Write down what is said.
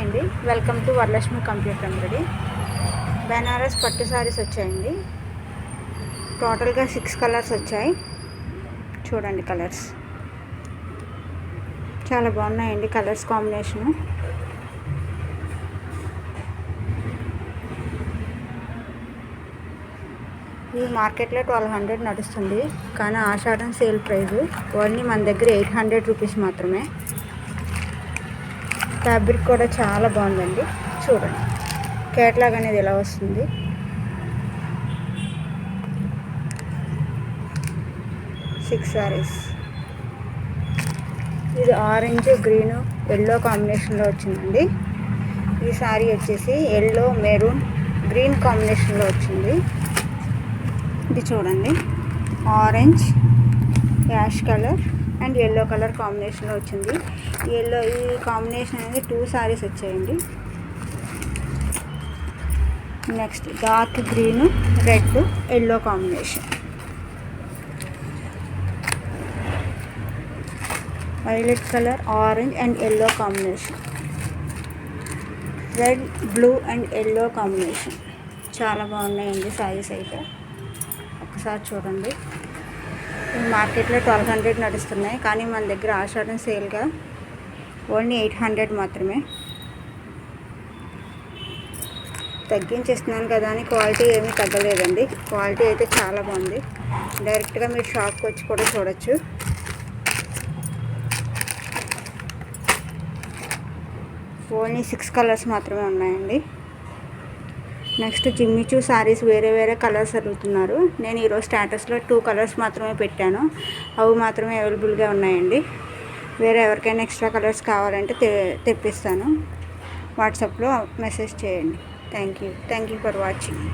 అండి, welcome to Varalakshmi computer embroidery. Banaras పట్టు saris వచ్చాయండి. టోటల్గా 6 కలర్స్ వచ్చాయి. చూడండి, కలర్స్ చాలా బాగున్నాయండి. కలర్స్ కాంబినేషను ఇది మార్కెట్లో 1200 నడుస్తుంది, కానీ ఆషాఢం సేల్ ప్రైజు ఓన్లీ మన దగ్గర 800 రూపీస్ మాత్రమే. ఫ్యాబ్రిక్ కూడా చాలా బాగుందండి. చూడండి, కేటలాగ్ అనేది ఎలా వస్తుంది. సిక్స్ సారీస్. ఇది ఆరెంజ్, గ్రీన్, ఎల్లో కాంబినేషన్లో వచ్చిందండి. ఈ సారీ వచ్చేసి ఎల్లో, మెరూన్, గ్రీన్ కాంబినేషన్లో వచ్చింది. ఇది చూడండి, orange, ash colour and yellow colour కాంబినేషన్లో వచ్చింది. ఈ కాంబినేషన్ అనేది 2 సారీస్ వచ్చాయండి. Next dark green, red, yellow combination. Violet colour, orange and yellow combination. Red, blue and yellow combination. చాలా బాగున్నాయండి సారీస్ అయితే. ఒకసారి చూడండి. మార్కెట్లో 1200 నడుస్తున్నాయి, కానీ మన దగ్గర ఆషాఢం సేల్గా ఓన్లీ 800 మాత్రమే. తగ్గించేస్తున్నాను కదా అని క్వాలిటీ ఏమీ తగ్గలేదండి. క్వాలిటీ అయితే చాలా బాగుంది. డైరెక్ట్గా మీరు షాప్కి వచ్చి కూడా చూడొచ్చు. ఓన్లీ 6 కలర్స్ మాత్రమే ఉన్నాయండి. నెక్స్ట్ జిమ్మిచూ సారీస్ వేరే కలర్స్ అడుగుతున్నారు. నేను ఈరోజు స్టేటస్లో 2 కలర్స్ మాత్రమే పెట్టాను. అవి మాత్రమే అవైలబుల్గా ఉన్నాయండి. వేరే ఎవరికైనా ఎక్స్ట్రా కలర్స్ కావాలంటే తెప్పిస్తాను. వాట్సాప్లో మెసేజ్ చేయండి. Thank you for watching.